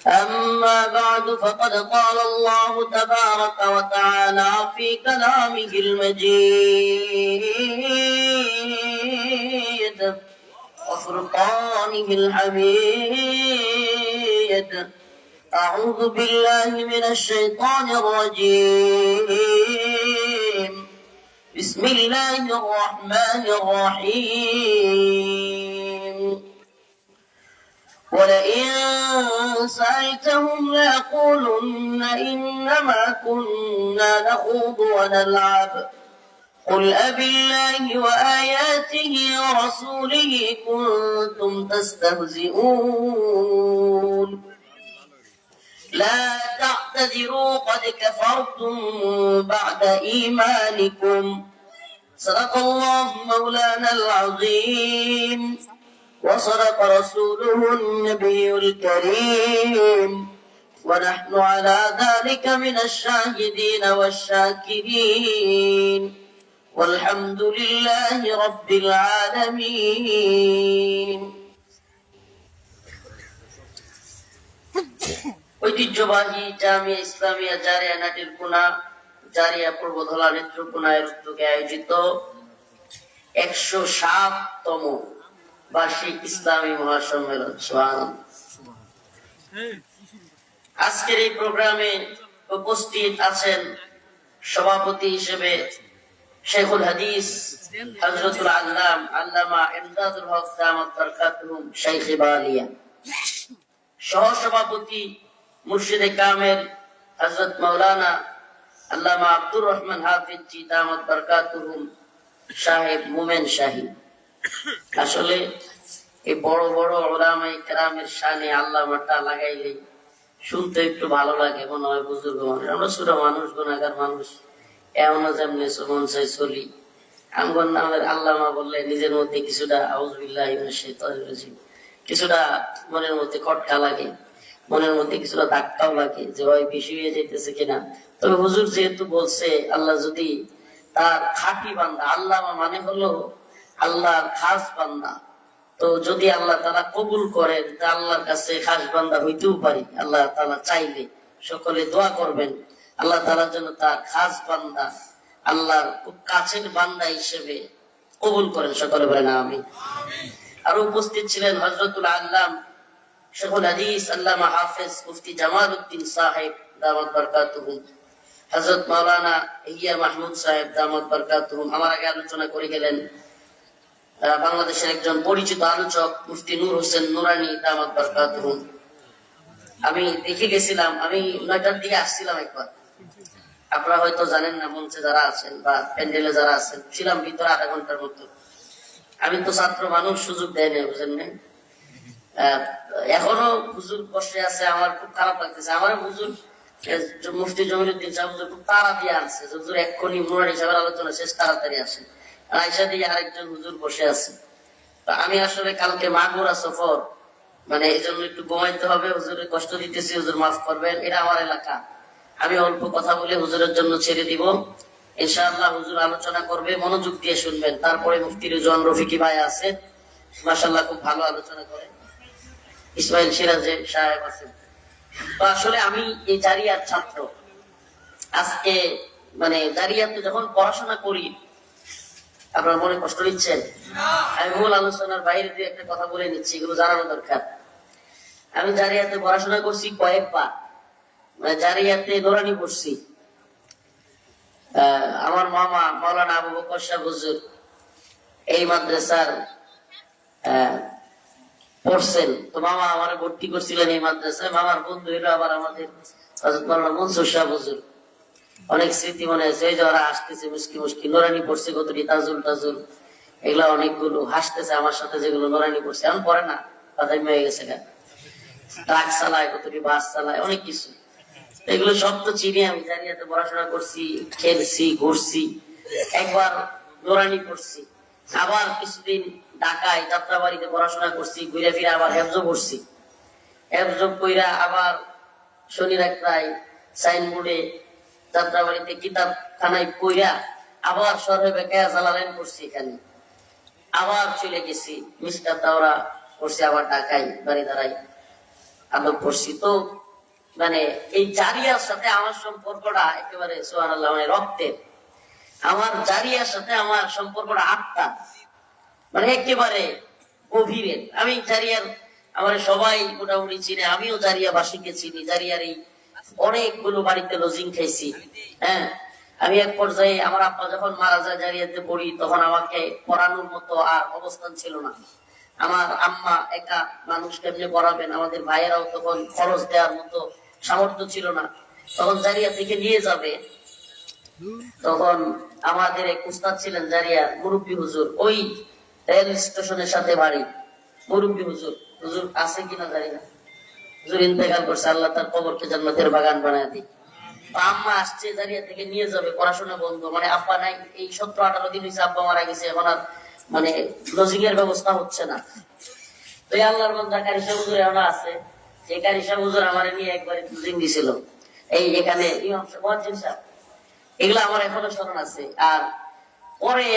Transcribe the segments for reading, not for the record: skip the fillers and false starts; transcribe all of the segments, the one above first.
أما بعد فقد قال الله تبارك وتعالى في كلامه المجيد وفرقانه الحميد. أعوذ بالله من الشيطان الرجيم. بسم الله الرحمن الرحيم. ولئن سألتهم ليقولن إنما كنا نخوض ونلعب قل أبالله وآياته ورسوله كنتم تستهزئون لا تعتذروا قد كفرتم بعد إيمانكم. صدق الله مولانا العظيم وصدق رسوله النبي الكريم ونحن على ذلك من الشاهدين والشاكرين والحمد لله رب العالمين. ঐতিহ্যবাহী জামিয়া ইসলামিয়া জারিয়া নাটিরকুনা জারিয়া পূর্বধলা নেত্রকোনায় উদ্যোগে আয়োজিত 107তম বার্ষিক ইসলামী মহাসম্মেলন। আজকের এই প্রোগ্রামে উপস্থিত আছেন সভাপতি হিসেবে শেখুল হাদিস হযরতুল আল্লাম আল্লামা ইমদাদুল হক দামাত বরকাতুহুম শাইখে বালিয়া, সহসভাপতি মুর্শিদে কামেল হযরত মাওলানা আল্লামা আব্দুর রহমান হাফিজ জি দামাত বরকাতুহুম সাহেব মোমেন শাহী। আসলে এই বড় বড় উলামায়ে কেরামের শানে আল্লামাটা লাগাইলে শুনতে একটু ভালো লাগে, মনে হয় বুজুর্গ মানুষ। আমরা ছোট মানুষ, গুনাহগার মানুষ, এমনও যেমনি মন চাই চলি। আমগর নামের আল্লামা বললে নিজের মধ্যে কিছুটা আউযুবিল্লাহি মিনাশ শাইতানির রাজিম কিছুটা মনের মধ্যে খটকা লাগে, মনের মধ্যে কিছুটা ধাক্কাও লাগে যে হয় বেশি হয়ে যাইতেছে কিনা। তবে হুজুর যেহেতু বলছে আল্লাহ যদি তার খাঁটি বান্দা, আল্লামা মানে হলো আল্লাহর খাস বান্দা, তো যদি আল্লাহ তাআলা কবুল করেন তা আল্লাহর কাছে খাস বান্দা হইতেও পারি। আল্লাহ তাআলা চাইলে সকলে দোয়া করবেন আল্লাহ তাআলার জন্য তার খাস বান্দা, আল্লাহর খুব কাছের বান্দা হিসেবে কবুল করেন। সকলে বলেন আমিন। আর উপস্থিত ছিলেন হযরতুল আল্লাম শেখুল হাদিস আল্লামা হাফেজ মুফতি জামাল উদ্দিন সাহেব দামাত বরকাতুহুম, হযরত মাওলানা ইয়া মাহমুদ সাহেব দামাত বরকাতুহুম। আমার আগে আলোচনা করে গেলেন বাংলাদেশের একজন পরিচিত আলোচক মুফতি নূর হোসেন নুরানি দামাত বরকাতুহুম। আমি দেখে গেছিলাম, আমি 9টার দিকে আসছিলাম একবার, আপনারা হয়তো জানেন না, মঞ্চে যারা আছেন বা প্যান্ডেলে যারা আছেন, ছিলাম ভিতরে আধা ঘন্টার মতো। আমি তো ছাত্র মানুষ, সুযোগ দেয় না, বুঝেন না। এখনো হুজুর বসে আছে, আমার খুব খারাপ লাগতেছে। আমার হুজুর মুফতি জমিরুদ্দিন সাহেব হুজুর খুব তাড়া দিয়ে আনছে, হুজুর এক্ষুনি নুরানি সাহেবের আলোচনা শেষ, তাড়াতাড়ি আসেন। আয়সা দিয়ে আরেকজন হুজুর বসে আছে। আমি আসলে কালকে মাগুরা সফর, মানে এই জন্য একটু ঘুমাইতে হবে, হুজুরের কষ্ট দিতেছি, হুজুর মাফ করবেন। এটা আমার এলাকা, আমি অল্প কথা বলে হুজুরের জন্য ছেড়ে দিব। ইনশাআল্লাহ হুজুর আলোচনা করবে, মনোযোগ দিয়ে শুনবেন। তারপরে মুফতি রিজওয়ান রফিকি ভাই আছে, মাশাআল্লাহ খুব ভালো আলোচনা করে। ইসমাইল সিরাজে সাহেব আছেন। তো আসলে আমি এই জারিয়ার ছাত্র। আজকে মানে জারিয়াতে যখন পড়াশোনা করি, আপনার মনে কষ্ট নিচ্ছেন? আমি মূল আলোচনার বাইরে দিয়ে একটা কথা বলে নিচ্ছি, এগুলো জানানো দরকার। আমি জারিয়াতে পড়াশোনা করছি কয়েকবার, মানে জারিয়াতে নুরানি পড়ছি। আমার মামা মাওলানা আবু বকর সাহেব হুজুর এই মাদ্রাসার পড়ছেন, তো মামা আমার ভর্তি করছিলেন এই মাদ্রাসায়। মামার বন্ধু হলো আবার আমাদের হযরত মাওলানা মনসুর সাহেব হুজুর। অনেক স্মৃতি মনে আছে, এই যে ওরা আসতেছে মুস্কি মুস্কি, নুরানি পড়ছে কতটি, তাজুল টাজুল এগুলা অনেকগুলো, হাসতেছে আমার সাথে, যেগুলো নুরানি পড়ছে এখন পড়ে না, বাদামি হয়ে গেছে, ট্রাক চালায়, কতটি বাস চালায়, অনেক কিছু। এগুলো সব তো চিনি। আমি জারিয়াতে পড়াশোনা করছি, খেলছি, ঘুরছি, একবার নুরানি পড়ছি, আবার কিছুদিন ঢাকায় যাত্রাবাড়িতে পড়াশোনা করছি, ঘুরে ফিরে আবার হেফজো পড়ছি। হেফজো কইরা আবার শনি রাত্রায় সাইনবোর্ডে যাত্রাবাড়িতে কিতাব খানায় কইরা আবার শরহে বেকায়া জালালাইন করছি, এখানে আবার চলে গেছি, মিসকাত দাওরা করছি, আবার ঢাকায় বাড়ি দাঁড়াই। আদব করছি। তো মানে এই জারিয়ার সাথে আমার সম্পর্কটা একেবারে সুবহানাল্লাহ মানে রক্তের। আমার জারিয়ার সাথে আমার সম্পর্কটা আত্মা, মানে একেবারে গভীরের। আমি জারিয়ার আমার সবাই মোটামুটি চিনে, আমিও জারিয়াবাসীকে চিনি। জারিয়ার এই অনেকগুলো বাড়িতে লজিং খাইছি। হ্যাঁ, আমি এক পর্যায়ে আমার আব্বা যখন মারা যায় জারিয়াতে পড়ি, তখন আমাকে পড়ানোর মতো আর অবস্থান ছিল না। আমার আম্মা একা মানুষ কেমনে পড়াবেন, আমাদের ভাইয়েরাও তখন খরচ দেওয়ার মতো সামর্থ্য ছিল না। তখন জারিয়া থেকে নিয়ে যাবে, তখন আমাদের এক উস্তাদ ছিলেন জারিয়া মুরব্বী হুজুর, ওই রেল স্টেশনের সাথে বাড়ি। মুরব্বী হুজুর, হুজুর আছে কিনা জানি না, হুজুর ইন্তেকাল করছে, আল্লাহ তার কবরকে জান্নাতের বাগান বানায় দিই। আম্মা আসছে জারিয়া থেকে নিয়ে যাবে, পড়াশোনা বন্ধ, মানে আব্বা নাই, এই 17-18 দিন হয়েছে আব্বা মারা গেছে, এখন আর মানে লজিং এর ব্যবস্থা হচ্ছে না। তো আল্লাহর বান্দা কারিশা হুজুর এখনো আছে, সেই কারিশা হুজুর আমার নিয়ে একবারে লজিং দিছিল এই এখানে ইমাম মুয়াজ্জিন সাহেব। এগুলো আমার এখনো স্মরণ আছে। আর পরে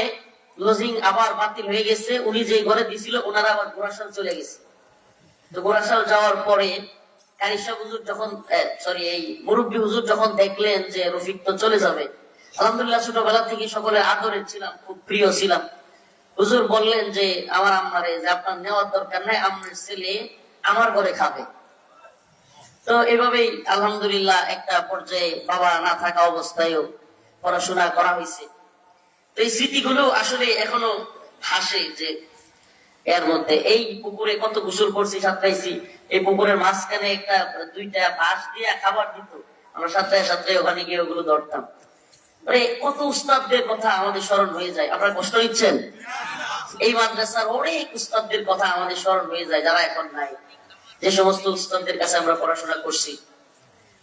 লজিং আবার বাতিল হয়ে গেছে, উনি যে ঘরে দিছিল ওনারা আবার গোরাশাল চলে গেছে। তো গোরাশাল যাওয়ার পরে কারিশা হুজুর যখন এই মুরব্বী হুজুর যখন দেখলেন যে রফিক তো চলে যাবে, আলহামদুলিল্লাহ ছোটবেলা থেকে সকলের আদরের ছিলাম, খুব প্রিয় ছিলাম। হুজুর বললেন যে আমার আম্মারে যে আপনার নেওয়ার দরকার নাই, আমার ছেলে আমার ঘরে খাবে। তো এভাবেই আলহামদুলিল্লাহ একটা পর্যায়ে বাবা না থাকা অবস্থায়ও পড়াশোনা করা হয়েছে। তো এই স্মৃতিগুলো আসলে এখনো হাসে যে এর মধ্যে এই পুকুরে কত গোসল করছি, সাঁতরাইছি। এই পুকুরের মাঝখানে একটা 2টা বাঁশ দিয়ে খাবার দিত, আমরা সাঁতরায় সাঁতরায় ওখানে গিয়ে ওগুলো ধরতাম। মানে কত উস্তাদদের কথা আমাদের স্মরণ হয়ে যায়। আপনারা কষ্ট নিচ্ছেন? এই মাদ্রাসার অনেক উস্তাদদের কথা আমাদের স্মরণ হয়ে যায় যারা এখন নাই। যে সমস্ত উস্তাদদের কাছে আমরা পড়াশোনা করছি,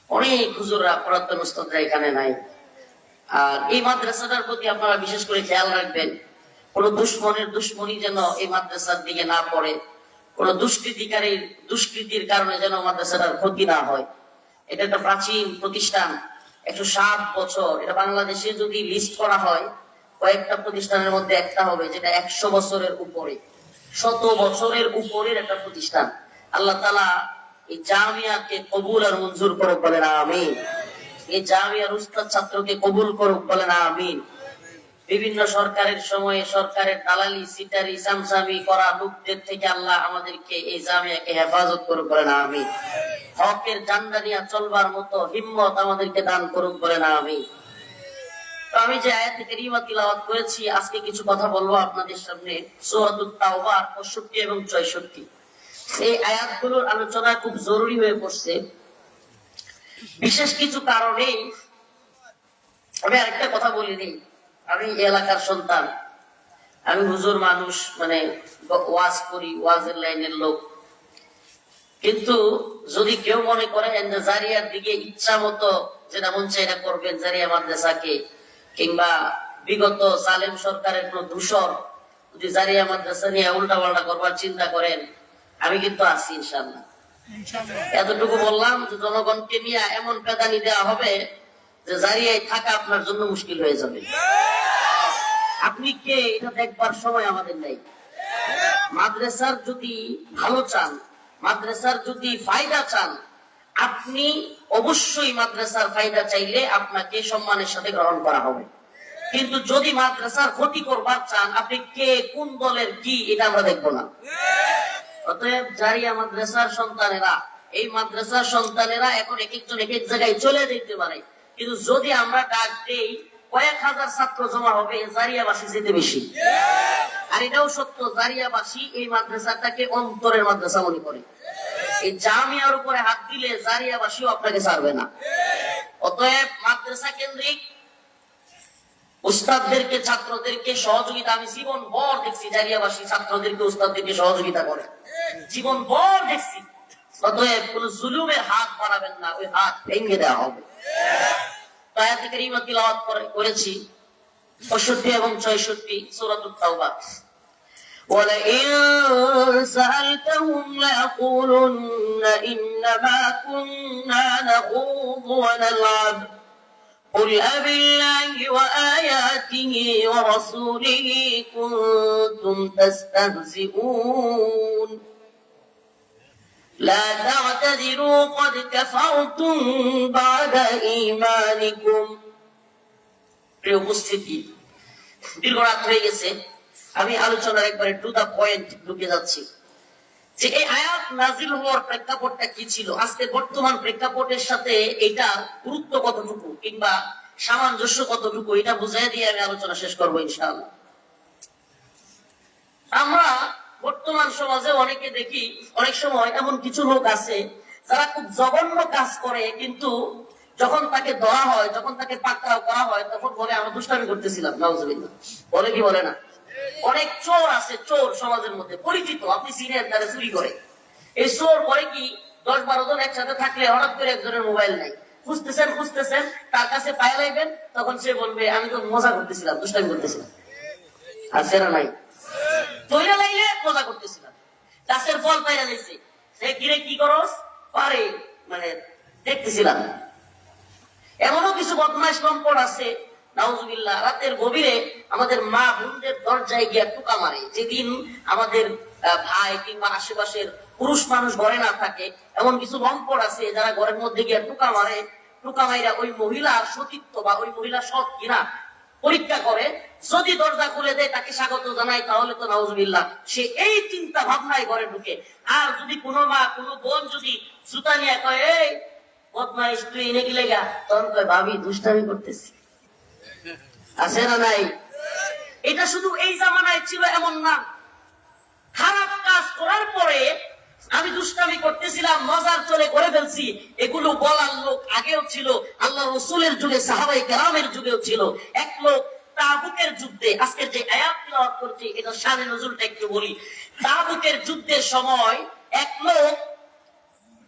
অনেক হুজুররা পুরাতন উস্তাদরা এখানে নাই। আর এই মাদ্রাসাটার প্রতি আপনারা বিশেষ করে খেয়াল রাখবেন, কোন দুশ্মনের দুশ্মনী যেন এই মাদ্রাসার দিকে না পড়ে, কোন দুষ্কৃতির কারণে যেন মাদ্রাসাটার ক্ষতি না হয়। এটা একটা প্রাচীন প্রতিষ্ঠান, 107 বছর। এটা বাংলাদেশে যদি লিস্ট করা হয় কয়েকটা প্রতিষ্ঠানের মধ্যে একটা হবে যেটা 100 বছরের উপরে, 100 বছরের উপরের একটা প্রতিষ্ঠান। আল্লাহ তাআলা এই জামিয়াকে কবুল আর মঞ্জুর করুক, বলেন আমিন। এই জামিয়ার উস্তাদ ছাত্রকে কবুল করুক, বলেন আমিন। বিভিন্ন সরকারের সময়ে সরকারের দালালি সিটারি সামসামি করা লোকদের থেকে আল্লাহ আমাদেরকে এই জামিয়াকে হেফাজত করুক, বলেন আমিন। হকের জান্ডা নিয়ে চলবার মতো হিম্মত আমাদেরকে দান করুক, বলেন আমিন। তো আমি যে আয়াতে কারিমা তিলাওয়াত করেছি, আজকে কিছু কথা বলবো আপনাদের সামনে সূরাতুত তাওবার 65 এবং 64। এই আয়াতগুলোর আলোচনা খুব জরুরি হয়ে পড়ছে বিশেষ কিছু কারণে। আমি আরেকটা কথা বলি নেই, আমি এলাকার সন্তান, আমি হুজুর মানুষ, মানে ওয়াজ করি, ওয়াজের লাইনের লোক। কিন্তু যদি কেউ মনে করেন যে জারিয়ার দিকে ইচ্ছা মতো যেটা মন চায় এটা করবেন, জারিয়া মাদ্রাসাকে কিংবা বিগত সালেম সরকারের কোন দূষণ যদি জারিয়া মাদ্রাসা নিয়ে উল্টা পাল্টা করবার চিন্তা করেন, আমি কিন্তু আছি ইনশাআল্লাহ। এতটুকু বললাম যে জনগণকে নিয়ে এমন পেদানি দেওয়া হবে যে জারিয়ায় থাকা আপনার জন্য মুশকিল হয়ে যাবে। আপনি কে এটা দেখবার সময় আমাদের নেই। মাদ্রাসার যদি ভালো চান, মাদ্রাসার যদি ফায়দা চান, আপনি অবশ্যই মাদ্রাসার ফায়দা চাইলে আপনাকে সম্মানের সাথে গ্রহণ করা হবে। কিন্তু যদি মাদ্রাসার ক্ষতি করবার চান, আপনি কে কোন দলের কি এটা আমরা দেখবো না। অতএব জারিয়া মাদ্রাসার সন্তানেরা, এই মাদ্রাসার সন্তানেরা এখন এক একজন এক এক জায়গায় চলে যেতে পারে, কিন্তু যদি আমরা ডাক দেই কয়েক হাজার ছাত্র জমা হবে, জারিয়াবাসী যেতে বেশি। আর এটাও সত্য, জারিয়াবাসী এই মাদ্রাসাটাকে অন্তরের মাদ্রাসা মনে করে। এই জামিয়ার উপরে হাত দিলে জারিয়াবাসীও আপনাকে ছাড়বে না। অতএব মাদ্রাসা কেন্দ্রিক উস্তাদদেরকে ছাত্রদেরকে সহযোগিতা, আমি জীবন ভর দেখছি জারিয়াবাসী ছাত্রদেরকে উস্তাদদেরকে সহযোগিতা করে, জীবন ভর দেখছি। অতএব কোন জুলুমের হাত বাড়াবেন না, ওই হাত ভেঙে দেওয়া হবে। আয়াতে কারিমা তিলাওয়াত করেছি 65 এবং 64 সূরাতুত তাওবা। وَلَئِن سَأَلْتَهُمْ لَيَقُولُنَّ إِنَّمَا كُنَّا نَخُوضُ وَنَلْعَبُ قُلْ أَبِاللَّهِ وَآيَاتِهِ وَرَسُولِهِ كُنتُمْ تَسْتَهْزِئُونَ। لا تعتذروا قد كفرتم بعد إيمانكم। প্রিয় উপস্থিতি, দীর্ঘ রাত হয়ে গেছে, আমি আলোচনার একবারে টু দা পয়েন্ট ঢুকে যাচ্ছি যে এই আয়াত নাজিল হওয়ার প্রেক্ষাপটটা কি ছিল, আজকে বর্তমান প্রেক্ষাপটের সাথে এটা গুরুত্ব কতটুকু কিংবা সামঞ্জস্য কতটুকু, এটা বুঝাই দিয়ে আমি আলোচনা শেষ করবো ইনশাআল্লাহ। আমরা বর্তমান সমাজে অনেকে দেখি, অনেক সময় এমন কিছু লোক আছে যারা খুব জঘন্য কাজ করে, কিন্তু যখন তাকে ধরা হয়, যখন তাকে পাকড়াও করা হয়, তখন বলে আমরা দুষ্টামি করতেছিলাম। নাউজুবিল্লাহ, বলে কি বলে না? অনেক চোর আছে, চোর সমাজের মধ্যে পরিচিত, আপনি সিনিয়র তারা চুরি করে। এই চোর করে কি 10-12 জন একসাথে থাকলে হঠাৎ করে একজনের মোবাইল নাই, খুঁজতেছেন, তার কাছে পায়ে লাগবেন, তখন সে বলবে আমি তো মজা করতেছিলাম, দুষ্টামি করতেছিলাম। আর সেরা নাই, তৈরা লাইলে মজা করতেছিলাম, গাছের ফল পাইরা দিয়েছে, সে কিরে কি করস পারে মানে দেখতেছিলাম। এমনও কিছু বদমাইশ লম্পট আছে, নাউজুবিল্লাহ, রাতের গভীরে আমাদের মা বোনদের দরজায় গিয়া টুকা মারে। যেদিন আমাদের ভাই কিংবা আশেপাশের পুরুষ মানুষ ঘরে না থাকে, এমন কিছু লম্পট আছে যারা ঘরের মধ্যে গিয়া টুকা মারে। টুকা মাইরা ওই মহিলার সতীত্ব বা ওই মহিলা সৎ কিনা পরীক্ষা করে, যদি দরজা খুলে দেয় তাকে স্বাগত জানায়, তাহলে তো নাউজুবিল্লাহ সে এই চিন্তা ভাবনায় ঘরে ঢুকে। আর যদি কোনো মা কোনো বোন যদি জুতা নিয়ে কয় এই বদমাইশ তুই এনে কি লেগা, তখন কয় ভাবি দুষ্টামি করতেছি। আছে না নাই? এটা শুধু এই জামানায় ছিল এমন না, খারাপ কাজ করার পরে আমি দুষ্টামি করতেছিলাম, মজার চলে করে ফেলছি, এগুলো বলার লোক আগেও ছিল, আল্লাহ রাসূলের যুগে, সাহাবায়ে কেরামের যুগেও ছিল। এক লোক তাবুকের যুদ্ধে, আজকে যে আয়াত তিলাওয়াত করছি এটা শানে নজুলটা একটু বলি। তাবুকের যুদ্ধের সময় এক লোক,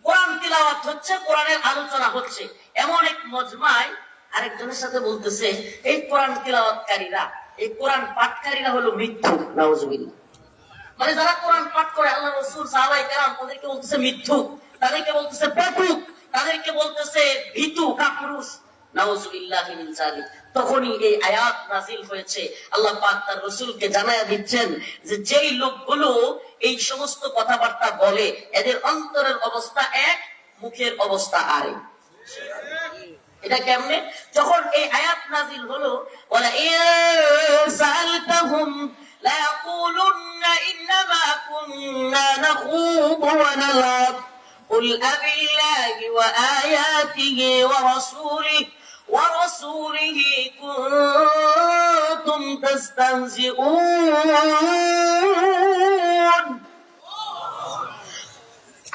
কোরআন তিলাওয়াত হচ্ছে, কোরআনের আলোচনা হচ্ছে, এমন এক মজমায় আরেকজনের সাথে বলতেছে এই কোরআন তিলাওয়াতকারীরা, এই কোরআন পাঠকারীরা হলো মিথ্যুক। নাউজুবিল্লাহ, মানে যারা কোরআন পাঠ করে আল্লাহ রাসূল সাহাবায়ে কেরাম, তাদেরকে বলতেছে মিথ্যুক, তাদেরকে বলতেছে বেকুব, তাদেরকে বলতেছে ভীতু কাপুরুষ। নাউজুবিল্লাহ মিন যালিক। তখনই এই আয়াত নাযিল হয়েছে। আল্লাহ পাক তার রাসূলকে জানায়া দিচ্ছেন যে যেই লোকগুলো এই সমস্ত কথাবার্তা বলে, এদের অন্তরের অবস্থা এক, মুখের অবস্থা আরেক। এটা কেমনে? যখন এই আয়াত নাযিল হলো, ওয়ালা ইনসালতাহুম লা ইয়াকুলুন্না ইন্নামা কুন্না নাখুদু ওয়া নালআব কুল আবিল্লাহি ওয়া আয়াতিহি ওয়া রাসূলিহি কুনতুম তাস্তাহজিউন।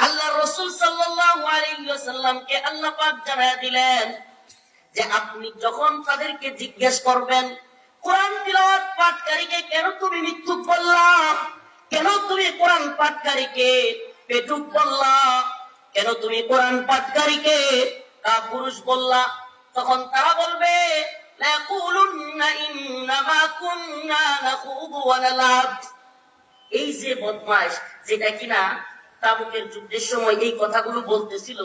আল্লাহ রাসূল সাল্লাল্লাহু আলাইহি ওয়াসাল্লামকে আল্লাহ পাক জানায়া দিলেন যে আপনি যখন তাদেরকে জিজ্ঞেস করবেন কোরআন তিলাওয়াত পাঠকারীকে কেন তুমি মিথ্যুক বললা, কেন তুমি কোরআন পাঠকারীকে পেটুক বললা, কেন তুমি কোরআন পাঠকারীকে কাপুরুষ বললা, তখন তারা বলবে লা ইয়াকুলুন্না ইন্নামা কুন্না নাখুদু ওয়া নালআব। এই যে বদমাশ, যেটা কিনা তাবুকের যুদ্ধের সময় এই কথাগুলো বলতেছিল,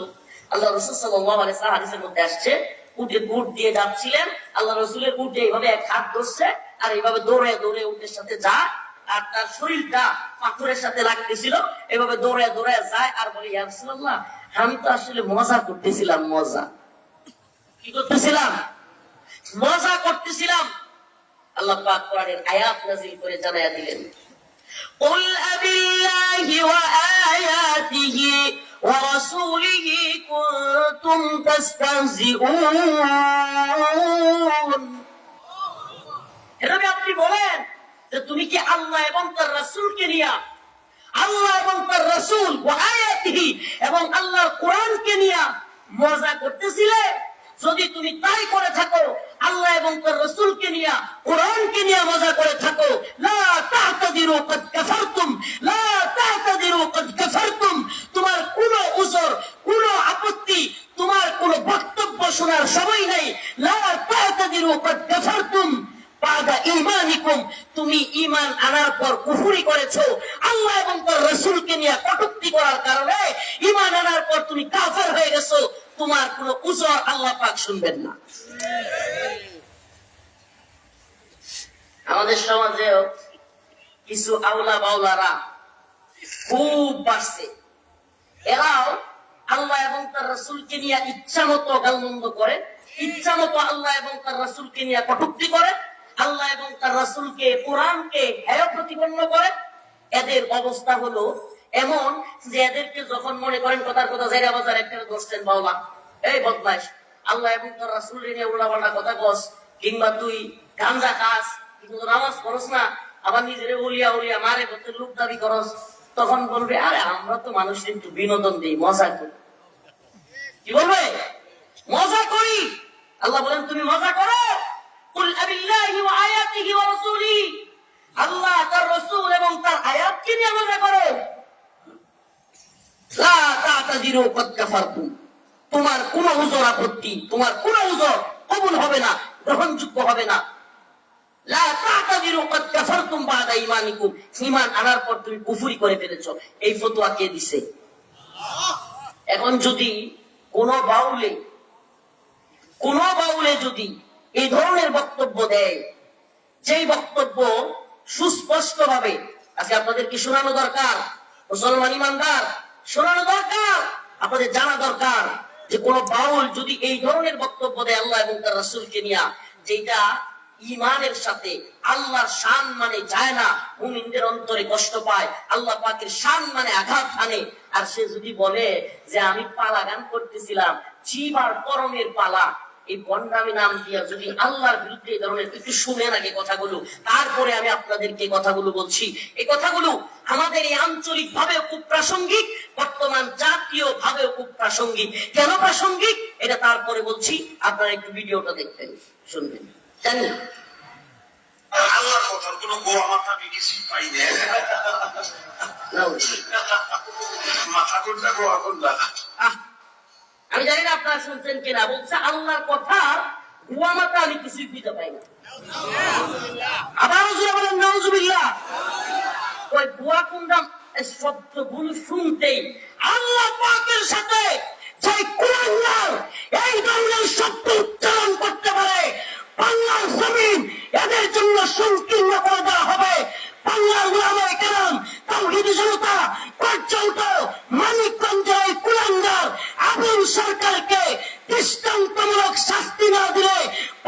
আল্লাহ রাসূল সাল্লাল্লাহু আলাইহি ওয়াসাল্লাম হাদিসের মধ্যে আসছে, উটে উট দিয়ে যাচ্ছিলেন, আল্লাহ রাসূলের উটে এইভাবে এক হাত ধরছে আর এইভাবে দৌড়ে দৌড়ে উটের সাথে যায়, আর তার শরীরটা পাথরের সাথে লাগতেছিল, এইভাবে দৌড়ে দৌড়ে যায় আর বলে ইয়া রাসূলুল্লাহ আমি তো আসলে মজা করতেছিলাম। মজা কি করতেছিলাম? মজা করতেছিলাম। আল্লাহ পাক কোরআনের আয়াত নাযিল করে জানায়া দিলেন قل أبالله وآياته ورسوله كنتم تستهزئون। এভাবে আপনি বলেন যে তুমি কি আল্লাহ এবং তার রাসূলকে নিয়া, আল্লাহ এবং তার রাসূল ওয়া আয়াতিহি এবং আল্লাহর কোরআনকে নিয়া মজা করতেছিলে? যদি তুমি তাই করে থাকো, আল্লাহ এবং তার রাসূলকে নিয়া, কোরআনকে নিয়া মজা করে থাকো, লা তা'তাদিরু ক্বাদ কাফারতুম, লা তা'তাদিরু ক্বাদ কাফারতুম, তোমার কোনো উযর, কোনো আপত্তি, তোমার কোনো বক্তব্য শোনার সময় নাই। লা তা'তাদিরু ক্বাদ কাফারতুম বাদা ঈমানিকুম, তুমি ঈমান আনার পর কুফরি করেছো, আল্লাহ এবং তার রাসূলকে নিয়ে কটূক্তি করার কারণে ঈমান আনার পর তুমি কাফের হয়ে গেছো, তোমার কোনো উযর আল্লাহ পাক শুনবেন না। আমাদের সমাজেও কিছু আউলা বাউলারা খুব বাড়ছে, এরাও আল্লাহ এবং তার রাসূলকে নিয়ে ইচ্ছা মতো গালমন্দ করে, ইচ্ছা মতো আল্লাহ এবং তার রাসূলকে নিয়ে কটূক্তি করে, আল্লাহ এবং তার রাসূলকে, কোরআনকে হেয় প্রতিপন্ন করে। এদের অবস্থা হলো এমন যে এদেরকে যখন মনে করেন কথার কথা জায়গা বাজার একটা ধরছেন বাবা, এই বদমাইশ, আল্লাহ এবং তার রাসূলকে নিয়ে উল্টাপাল্টা কথা কস, কিংবা তুই গাঁজা খাস কিন্তু নামাজ পড়স না, আবার নিজের উলিয়া উলিয়া মারে করতে লোক দাবি করস, তখন বলবে আরে আমরা তো মানুষের একটু বিনোদন দিই, মজা করি। কি বলবে? মজা করি। আল্লাহ বলেন তুমি মজা করো। কুল আবিল্লাহি ওয়া আয়াতিহি ওয়া রাসূলিহি, আল্লাহ তার রাসূল এবং তার আয়াতকে নিয়ে মজা করো। লা তা'তাযিরু ক্বাদ কাফারতুম, তোমার কোন উযর আপত্তি, তোমার কোন উযর কবুল হবে না, গ্রহণযোগ্য হবে না। লা তা'তাযিরু ক্বাদ কাফারতুম বা'দা ঈমানিকুম, ঈমান আনার পর তুমি কুফরি করে ফেলেছো। এই ফতোয়া কে দিছে? এখন যদি কোন বাউলে যদি এই ধরনের বক্তব্য দেয়, যেই বক্তব্য সুস্পষ্ট ভাবে আজকে আপনাদেরকে শোনানো দরকার, মুসলমান ইমানদার শোনানো দরকার, আপনাদের জানা দরকার যে কোন বাউল যদি এই ধরনের বক্তব্য দেয় আল্লাহ এবং তার রাসূলকে নিয়ে, যেটা ইমানের সাথে আল্লাহর শান মানে যায় না, মুমিনদের অন্তরে কষ্ট পায়, আল্লাহ পাকের শান মানে আঘাত আনে, আর সে যদি বলে যে আমি পালা গান করতেছিলাম, জীব আর পরমের পালা, এই বন্ডামি নাম দিয়া যদি আল্লাহর বিরুদ্ধে এই ধরনের, একটু শুনেন আগে কথাগুলো, তারপরে আমি আপনাদেরকে কথাগুলো বলছি। এই কথাগুলো আমাদের এই আঞ্চলিক ভাবে খুব প্রাসঙ্গিক, বর্তমান জাতীয় ভাবে খুব প্রাসঙ্গিক। কেন প্রাসঙ্গিক এটা তারপরে বলছি, আপনারা একটু ভিডিওটা দেখবেন, শুনবেন। জানি আল্লাহর কথার কোনো গোয়া মাথা বিদেশি পাই না, মাথা কোনটা গোয়া কোনটা। আমি জানি না আপনারা শুনছেন কিনা, বলছে আল্লাহর কথা গোয়া মাথা আমি কিছুই বুঝতে পাই না। আবার বলেন নাউজুবিল্লাহ। ওই গোয়া কোনটা শব্দগুলো শুনতেই আল্লাহ পাকের সাথে যে কুলাঙ্গার এই ধরনের শব্দ উচ্চারণ করতে পারে, বাংলার জমিন এদের জন্য সংকীর্ণ করে দেওয়া হবে। বাংলার উলামায়ে কেরাম, তাওহীদি জনতা পর্যন্ত মানিকগঞ্জের এই কুলাঙ্গার আবুল সরকারকে দৃষ্টান্তমূলক শাস্তি না দিলে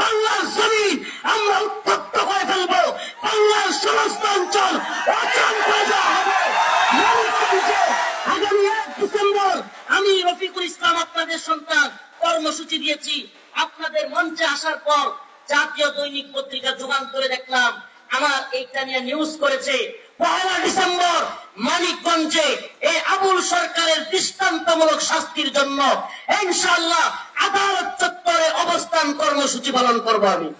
বাংলার জমিন আমরা উত্তপ্ত করে ফেলবো। বাংলার সমস্ত অঞ্চল অচল করে দেওয়া হবে। মানিকগঞ্জে আগামী 1 ডিসেম্বর আমি রফিকুল ইসলাম আপনাদের সন্তান কর্মসূচি দিয়েছি। আপনাদের মঞ্চে আসার পর জাতীয় দৈনিক পত্রিকা যুগান্তরে দেখলাম আমার এইটা নিয়ে নিউজ করেছে, 1 ডিসেম্বর মানিকগঞ্জে এই আবুল সরকারের দৃষ্টান্তমূলক শাস্তির জন্য ইনশাআল্লাহ আদালত চত্বরে অবস্থান কর্মসূচি পালন করব আমি।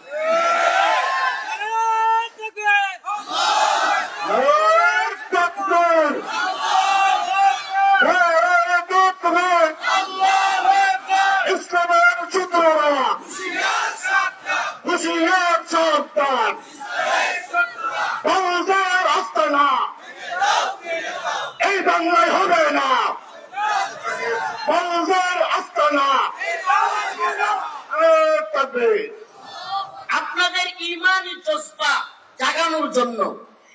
এই বাংলায় হবে না, বাংলার আস্তানা। আপনাদের ঈমানি জজবা জাগানোর জন্য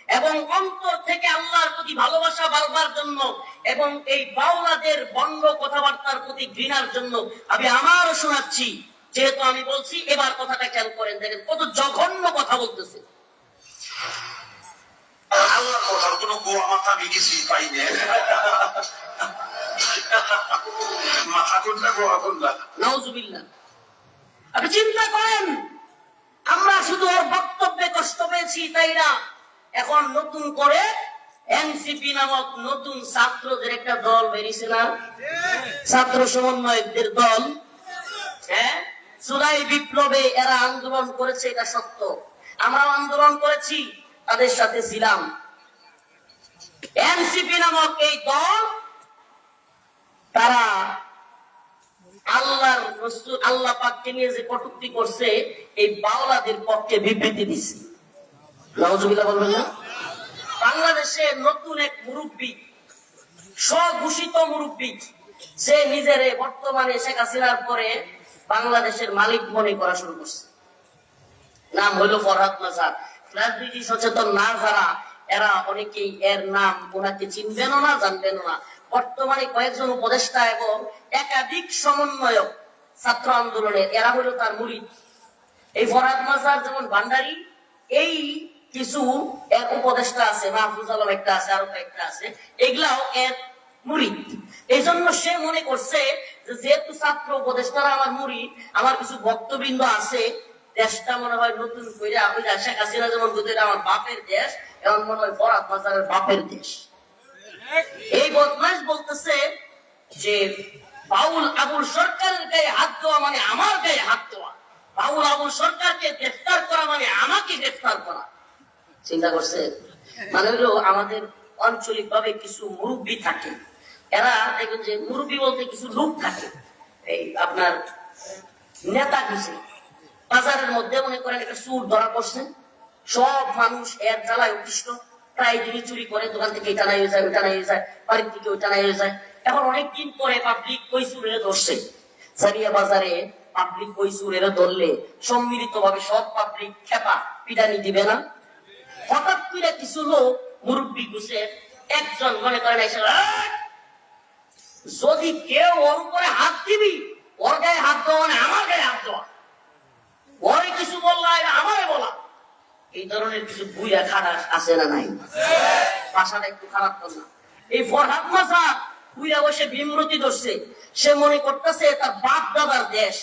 এবং অন্তর থেকে আল্লাহর প্রতি ভালোবাসা বাড়বার জন্য এবং এই বাউলাদের বঙ্গ কথাবার্তার প্রতি ঘৃণার জন্য আমি আমারও শোনাচ্ছি। যেহেতু আমি বলছি, এবার কথাটা খেয়াল করেন, দেখেন কত জঘন্য কথা বলতেছে। আল্লাহর কথার কোনো গোয়া মাথা বিদেশি পাই না, মাথা কোনটা গোয়া কোনটা। নাউজুবিল্লাহ। আপনি চিন্তা করেন, আমরা শুধু ওর বক্তব্যে কষ্ট পেয়েছি তাই না, এখন নতুন করে এনসিপি নামক নতুন ছাত্রদের একটা দল বেরিয়েছে না, ছাত্র সমন্বয়কদের দল। হ্যাঁ, জুলাই বিপ্লবে এরা আন্দোলন করেছে, এটা সত্য। আমরাও আন্দোলন করেছি, তাদের সাথে ছিলাম। এনসিপি নামক এই দল, তারা আল্লাহর রাসূল, আল্লাহ পাককে নিয়ে যে কটূক্তি করছে, এই বাউলাদের পক্ষে বিবৃতি দিচ্ছে। নাউজুবিল্লাহ বলবেন না? বাংলাদেশে নতুন এক মুরব্বী, স্বঘোষিত মুরব্বী, সে নিজের বর্তমানে শেখ হাসিনার পরে বাংলাদেশের মালিক মনে করা শুরু করছে। নাম হইল ফরহাদ মাজার। রাজনীতি সচেতন না যারা, এরা অনেকেই এর নাম ওনাকে চিনবেন না, জানবেন না। বর্তমানে কয়েকজন উপদেষ্টা এবং একাধিক সমন্বয়ক ছাত্র আন্দোলনের, এরা হলো তার মুরিদ। এই ফরহাদ মাজার যেমন ভান্ডারী, এই কিছু এর উপদেষ্টা আছে, মাহফুজ আলম একটা আছে, আরো কয়েকটা আছে, এগুলাও এর মুরিদ। এই জন্য সে মনে করছে যে যেহেতু ছাত্র উপদেষ্টারা আমার মুরিদ, আমার কিছু ভক্তবৃন্দ আছে, দেশটা মনে হয় নতুন করে ওই শেখ হাসিনা যেমন বলতে আমার বাপের দেশ, এমন মনে হয় ফরহাদ মাজারের বাপের দেশ। এই বদমাশ বলতেছে যে বাউল আবুল সরকারের গায়ে হাত দেওয়া মানে আমার গায়ে হাত দেওয়া, বাউল আবুল সরকারকে গ্রেফতার করা মানে আমাকে গ্রেফতার করা। চিন্তা করছে? মানে হলো আমাদের আঞ্চলিক ভাবে কিছু মুরব্বী থাকে, এরা দেখবেন যে মুরব্বী বলতে কিছু লোক থাকে, এই আপনার নেতা কিছু বাজারের মধ্যে মনে করেন একটা চুর ধরা পড়ছে, সব মানুষ এর জ্বালায় অতিষ্ঠ, প্রায় দিনই চুরি করে, দোকান থেকে এটা নাই হয়ে যায়, ওইটা নাই হয়ে যায়, বাড়ির থেকে ওইটা নাই হয়ে যায়। এখন অনেকদিন পরে পাবলিক ওই চুরের ধরছে, সারিয়া বাজারে পাবলিক ওই চুরের ধরলে সম্মিলিত ভাবে সব পাবলিক খেপা পিটানি দিবে না? হঠাৎ করে কিছু লোক মুরব্বী ঘুষে একজন মনে করেন এসে, যদি কেউ ওর উপরে হাত দিবি, ওর গায়ে হাত দেওয়া মানে আমার গায়ে হাত দেওয়া, ওরে কিছু বললা এটা আমারে বলা। এই ধরনের কিছু বুইয়া খারাপ আছে না নাই? ভাষাটা একটু খারাপ করলাম। এই ফরহাদ মাজার বুইয়া বসে বিমূর্তি ধরছে, সে মনে করতেছে তার বাপ দাদার দেশ,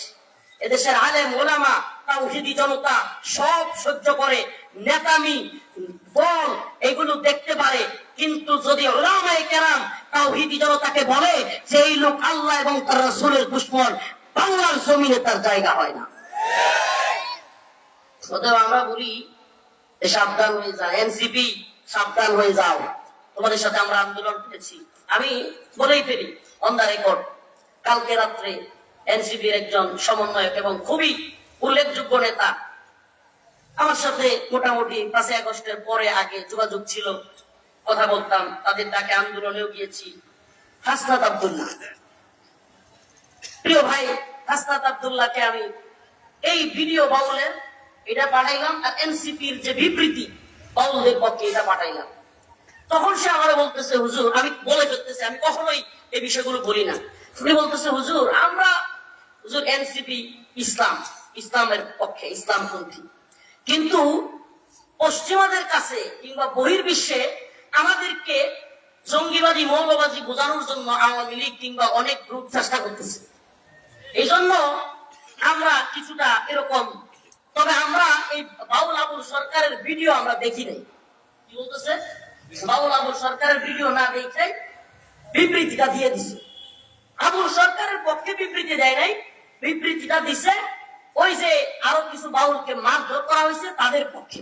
এদেশের আলেম ওলামা তাওহীদি জনতা সব সহ্য করে, নেতামি বল এগুলো দেখতে পারে, কিন্তু যদি ওলামায়ে কেরাম তাওহীদি জনতাকে বলে যে এই লোক আল্লাহ এবং তার রাসূলের দুশমন, বাংলার জমিনে তার জায়গা হয় না। আমরা বলি সাবধান হয়ে যাও, এনসিপি সাবধান হয়ে যাও, তোমাদের সাথে আমরা আন্দোলন করেছি। আমি বলেই ফেলি অন দ্য রেকর্ড, কালকে রাত্রে এনসিপির একজন সমন্বয়ক এবং খুবই উল্লেখযোগ্য নেতা আমার সাথে মোটামুটি 5ই আগস্টের পরে আগে যোগাযোগ ছিল, কথা বলতাম, তাদের ডাকে আন্দোলনেও গিয়েছি, হাসনাত আব্দুল্লাহ, প্রিয় ভাই হাসনাত আব্দুল্লাহকে আমি এই ভিডিও বাউলের এটা পাঠাইলাম, আর এনসিপির যে বিবৃতি বাউলদের পক্ষে এটা পাঠাইলাম। তখন সে আমার বলতেছে, হুজুর, আমি বলে ফেলতেছি, আমি কখনোই এই বিষয়গুলো বলি না, উনি বলতেছে, হুজুর আমরা হুজুর এনসিপি ইসলাম, ইসলামের পক্ষে, ইসলামপন্থী, কিন্তু পশ্চিমাদের কাছে কিংবা বহির্বিশ্বে আমাদেরকে জঙ্গিবাদী মৌলবাদী বোঝানোর জন্য আওয়ামী লীগ কিংবা অনেক গ্রুপ চেষ্টা করতেছে, এই জন্য আমরা কিছুটা এরকম। তবে আমরা এই বাউল আবুল সরকারের ভিডিও আমরা দেখি নাই। কি বলতেছে? বাউল আবুল সরকারের ভিডিও না দেখে বিবৃতিটা দিয়ে দিছে। আবুল সরকারের পক্ষে বিবৃতি দেয় নাই, বিবৃতিটা দিছে ওই যে আরো কিছু বাউলকে মারধর করা হয়েছে তাদের পক্ষে।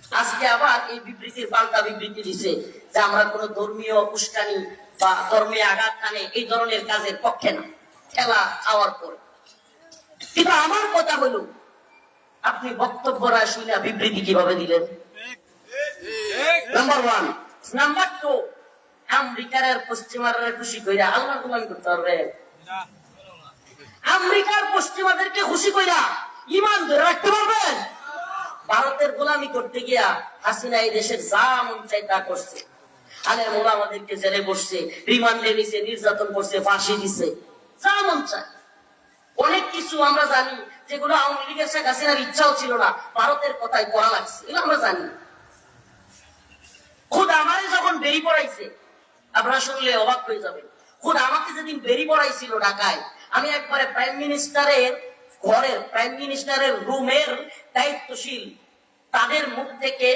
আজকে আবার এই বিবৃতির পাল্টা বিবৃতি দিছে যে আমরা কোন ধর্মীয় উস্কানি বা ধর্মীয় আঘাত আনে এই ধরনের কাজের পক্ষে না, খেলা খাওয়ার পর। কিন্তু আমার কথা হলো, আপনি বক্তব্যরা শুনে বিবৃতি কিভাবে দিলেন? নাম্বার 1। নাম্বার 2, আমেরিকার পশ্চিমারা খুশি কইরা আল্লাহর গোলামি করতে পারবে? আমেরিকার পশ্চিমাদেরকে খুশি কইরা ঈমান ধরে রাখতে পারবেন? ভারতের গোলামি করতে গিয়া হাসিনা এই দেশের যা মন চাই তা করছে, আলেম ওলামাদেরকে জেলে বসছে, রিমান্ডে নিছে, নির্যাতন করছে, ফাঁসি দিছে, যা মন চায়। অনেক কিছু আমরা জানি যেগুলো আওয়ামী লীগের শেখ হাসিনার ইচ্ছাও ছিল না, ভারতের কথাই করা লাগছে, এগুলো আমরা জানি। খুদ আমারে যখন বেরি পড়াইছে, আপনারা শুনলে অবাক হয়ে যাবেন, খুদ আমাকে যেদিন বেরি পড়াইছিল ঢাকায়, আমি একবারে প্রাইম মিনিস্টারের ঘরের, প্রাইম মিনিস্টারের রুমের দায়িত্বশীল তাদের মুখ থেকে,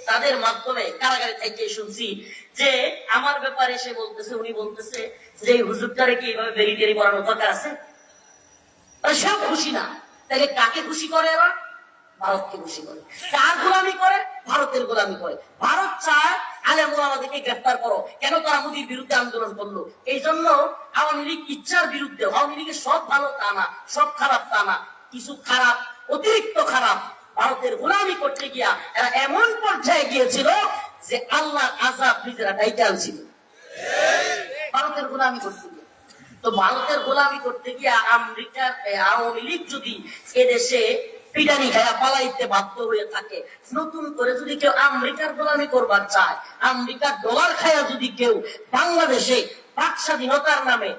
তাদের মাধ্যমে কারাগারে থেকে শুনছি যে আমার ব্যাপারে সে বলতেছে, উনি বলতেছে যে এই হুজুরটারে কি এইভাবে বেরি টেরি পড়ানোর দরকার আছে? সব খুশি না, তাহলে কাকে খুশি করে? এরা ভারতকে খুশি করে। কার গোলামি করে? ভারতের গোলামি করে। ভারত চায় আলেম ওলামাদেরকে গ্রেফতার করো, কেন তারা মোদির বিরুদ্ধে আন্দোলন করলো? এই জন্য আওয়ামী লীগ ইচ্ছার বিরুদ্ধে, আওয়ামী লীগের সব ভালো তা না, সব খারাপ তা না, কিছু খারাপ, অতিরিক্ত খারাপ ভারতের গোলামি করতে গিয়া এরা এমন পর্যায়ে গিয়েছিল যে আল্লাহ আযাব নিজেরা ডাইকে আনছিল ভারতের গোলামি করতে গিয়ে। তো ভারতের গোলামি করতে গিয়া আমেরিকার আওয়ামী লীগ যদি এদেশে পিটানি খায়া পালাইতে বাধ্য হয়ে থাকে। নতুন করে যদি কেউ আমেরিকার গোলামি করবার চায়, আমেরিকার ডলার খায়া যদি কেউ বাংলাদেশে বাক স্বাধীনতার নামে,